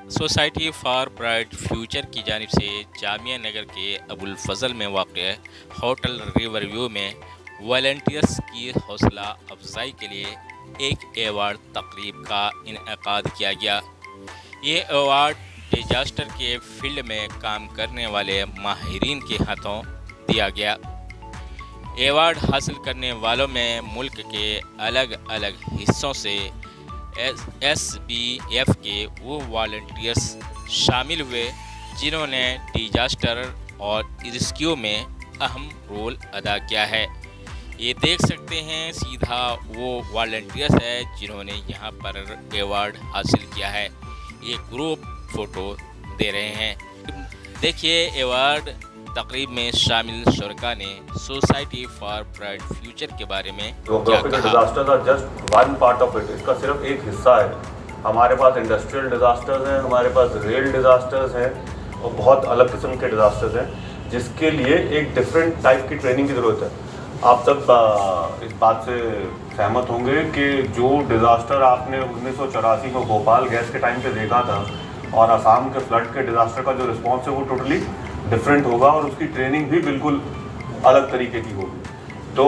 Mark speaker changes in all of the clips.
Speaker 1: Society for bright future की जानिब से जामिया नगर के अबुल फजल में वाक़ होटल रिवर व्यू में वॉलंटियर्स की हौसला अफजाई के लिए एक एवार्ड तकरीब का इनेकाद किया गया। ये अवार्ड डिजास्टर के फील्ड में काम करने वाले माहिरीन के हाथों दिया गया। एवार्ड हासिल करने वालों में मुल्क के अलग अलग हिस्सों से SBF के वो वॉलंटियर्स शामिल हुए जिन्होंने डिजास्टर और रेस्क्यू में अहम रोल अदा किया है। ये देख सकते हैं सीधा वो वॉलंटियर्स है जिन्होंने यहाँ पर एवार्ड हासिल किया है। ये ग्रुप फोटो दे रहे हैं। देखिए एवार्ड तकरीब में शामिल शुरका ने सोसाइटी फॉर ब्राइट फ्यूचर के बारे में क्या कहा।
Speaker 2: Disasters are just one part of it, इसका सिर्फ एक हिस्सा है। हमारे पास इंडस्ट्रियल डिजास्टर्स हैं, हमारे पास रेल डिजास्टर्स हैं और बहुत अलग किस्म के डिजास्टर्स हैं जिसके लिए एक डिफरेंट टाइप की ट्रेनिंग की ज़रूरत है। आप सब इस बात से सहमत होंगे कि जो डिज़ास्टर आपने 1984 को भोपाल गैस के टाइम पे देखा था और असम के फ्लड के डिज़ास्टर का जो रिस्पॉन्स है वो टोटली डिफरेंट होगा और उसकी ट्रेनिंग भी बिल्कुल अलग तरीके की होगी। तो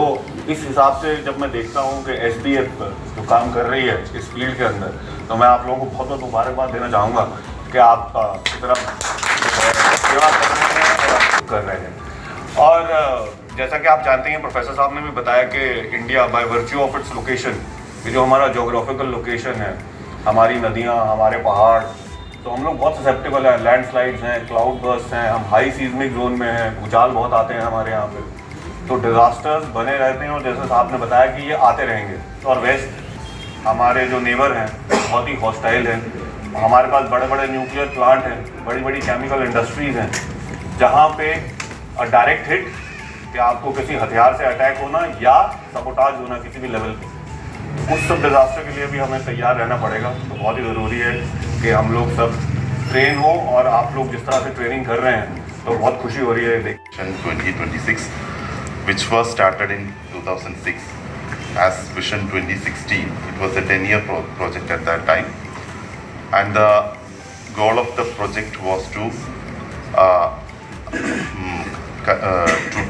Speaker 2: इस हिसाब से जब मैं देखता हूँ कि SBF जो काम कर रही है इस फील्ड के अंदर, तो मैं आप लोगों को बहुत बहुत मुबारकबाद देना चाहूँगा कि आप इतना सेवा कर रहे हैं। और जैसा कि आप जानते हैं, प्रोफेसर साहब ने भी बताया कि India by virtue of its location, ये जो हमारा जोग्राफिकल लोकेशन है, हमारी नदियाँ, हमारे पहाड़, तो हम लोग बहुत ससेप्टेबल हैं। लैंडस्लाइड्स हैं, क्लाउड बर्स्ट हैं, हम हाई सीजमिक जोन में हैं, भूचाल बहुत आते हैं हमारे यहाँ पे, तो डिज़ास्टर्स बने रहते हैं और जैसे साहब ने बताया कि ये आते रहेंगे। और वेस्ट हमारे जो नेबर हैं बहुत ही हॉस्टाइल हैं। हमारे पास बड़े बड़े न्यूक्लियर प्लांट हैं, बड़ी बड़ी केमिकल इंडस्ट्रीज़ हैं, जहाँ पे डायरेक्ट हिट कि आपको किसी हथियार से अटैक होना या सबोटाज होना किसी भी लेवल पे, उस सब डिज़ास्टर के लिए भी हमें तैयार रहना पड़ेगा। तो बहुत ही ज़रूरी है कि हम लोग सब ट्रेन हो और आप लोग जिस तरह से ट्रेनिंग कर रहे हैं तो बहुत खुशी हो रही है देख।
Speaker 3: 2026 which was started in 2006 as Vision 2016. It was a 10-year project at that time, and the goal of the project was to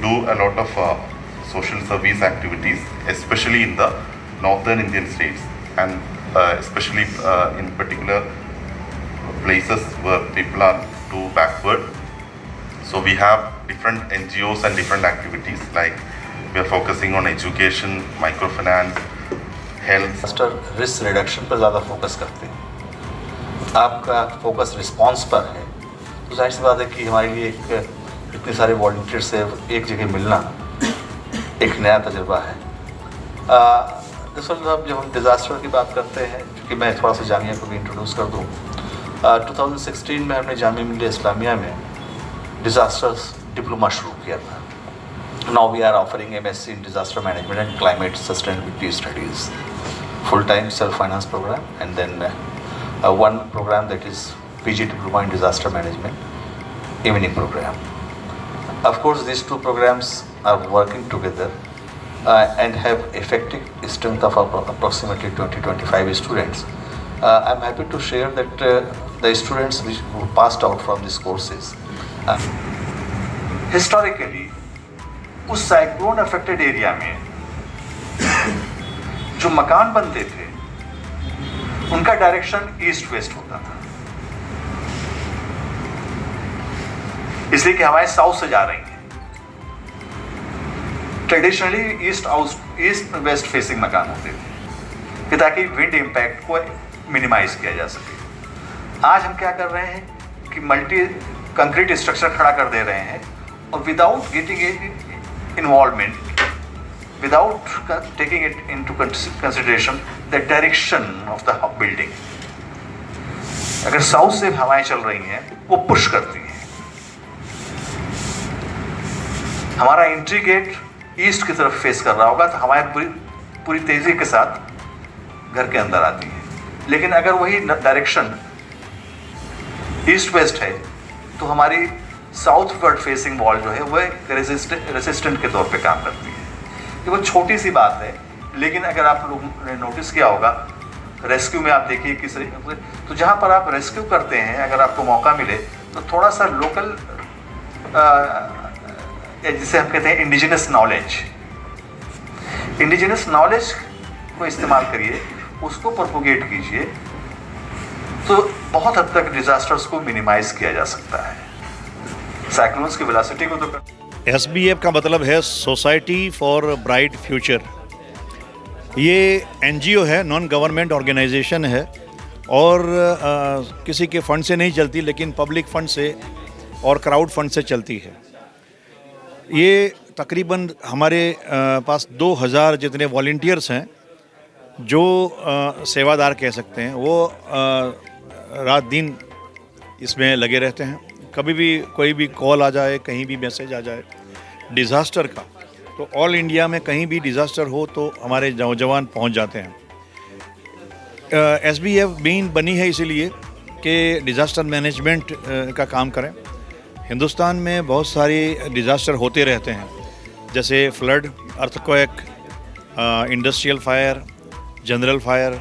Speaker 3: do a lot of social service activities, especially in the northern Indian states, and especially in particular places where people are too backward. So we have different NGOs and different activities, like we are focusing on education, microfinance, health.
Speaker 4: Disaster risk reduction पर ज़्यादा focus करते हैं। आपका focus response पर है, तो जाहिर सी बात है कि हमारे लिए एक इतने सारे वॉलंटियर से एक जगह मिलना एक नया तजुर्बा है। दरअसल जब हम डिज़ास्टर की बात करते हैं, क्योंकि मैं थोड़ा सा जामिया को भी इंट्रोड्यूस कर दूँ, 2016 में हमने जामिया मिल्लिया इस्लामिया में डिज़ास्टर्स डिप्लोमा शुरू किया था। Now we are offering MSc in Disaster Management and Climate Sustainability Studies, full-time self-finance program, and then one program that is PG Diploma in Disaster Management, evening program. Of course, these two programs are working together and have effective strength of approximately 20-25 students. I'm happy to share that the students who passed out from these courses.
Speaker 5: Historically उस cyclone affected area में जो मकान बनते थे उनका direction east west होता था, इसलिए कि हवाएं साउथ से जा रही हैं। ट्रेडिशनली ईस्ट वेस्ट फेसिंग मकान होते थे कि ताकि विंड इम्पैक्ट को मिनिमाइज किया जा सके। आज हम क्या कर रहे हैं कि मल्टी कंक्रीट स्ट्रक्चर खड़ा कर दे रहे हैं और without getting involvement, without taking it into consideration the direction of the building. अगर साउथ से हवाएं चल रही हैं वो पुश करती हैं, हमारा एंट्री गेट ईस्ट की तरफ फेस कर रहा होगा तो हवाएं पूरी तेजी के साथ घर के अंदर आती हैं। लेकिन अगर वही डायरेक्शन ईस्ट वेस्ट है तो हमारी साउथवर्ड फेसिंग वॉल जो है वह रेसिस्टेंट के तौर पे काम करती है। ये वो छोटी सी बात है, लेकिन अगर आप लोगों ने नोटिस किया होगा रेस्क्यू में आप देखिए किस तो जहाँ पर आप रेस्क्यू करते हैं, अगर आपको मौका मिले तो थोड़ा सा लोकल जिसे हम कहते हैं इंडिजिनस नॉलेज को इस्तेमाल करिए, उसको प्रोपोगेट कीजिए, तो बहुत हद तक डिजास्टर्स को मिनिमाइज किया जा सकता है। साइक्लोन्स की वेलोसिटी को तो
Speaker 6: SBF का मतलब है सोसाइटी फॉर ब्राइट फ्यूचर। ये NGO है, नॉन गवर्नमेंट ऑर्गेनाइजेशन है, और किसी के फंड से नहीं चलती, लेकिन पब्लिक फंड से और क्राउड फंड से चलती है। ये तकरीबन हमारे पास 2000 जितने वॉलंटियर्स हैं जो सेवादार कह सकते हैं, वो रात दिन इसमें लगे रहते हैं। कभी भी कोई भी कॉल आ जाए, कहीं भी मैसेज आ जाए डिज़ास्टर का, तो ऑल इंडिया में कहीं भी डिज़ास्टर हो तो हमारे नौजवान पहुंच जाते हैं। SBF बनी है इसीलिए कि डिज़ास्टर मैनेजमेंट का काम करें। हिंदुस्तान में बहुत सारे डिज़ास्टर होते रहते हैं, जैसे flood, earthquake, industrial fire, general fire,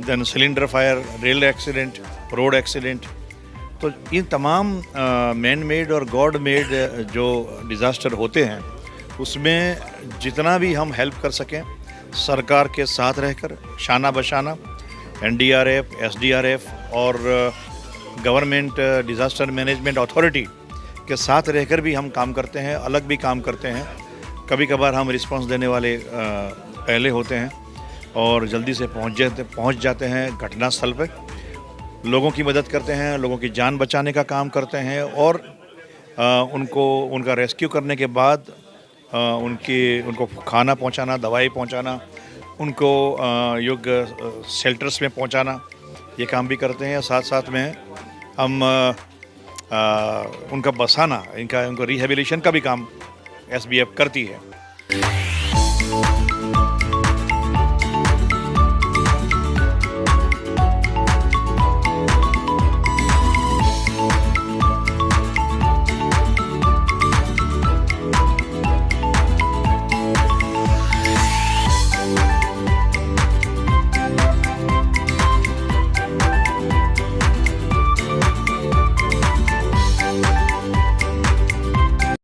Speaker 6: then cylinder fire, rail accident, road accident. तो इन तमाम मैन मेड और गॉड मेड जो डिज़ास्टर होते हैं, उसमें जितना भी हम हेल्प कर सकें सरकार के साथ रहकर, शाना बशाना, NDRF, SDRF और गवर्नमेंट डिज़ास्टर मैनेजमेंट अथॉरिटी के साथ रहकर भी हम काम करते हैं, अलग भी काम करते हैं। कभी कभार हम रिस्पांस देने वाले पहले होते हैं और जल्दी से पहुंच जाते हैं घटनास्थल पर, लोगों की मदद करते हैं, लोगों की जान बचाने का काम करते हैं, और उनका रेस्क्यू करने के बाद उनको खाना पहुंचाना, दवाई पहुंचाना, उनको योग्य शेल्टर्स में पहुंचाना, ये काम भी करते हैं। साथ साथ में हम उनका बसाना, उनको रिहेबिलिटेशन का भी काम SBF करती है।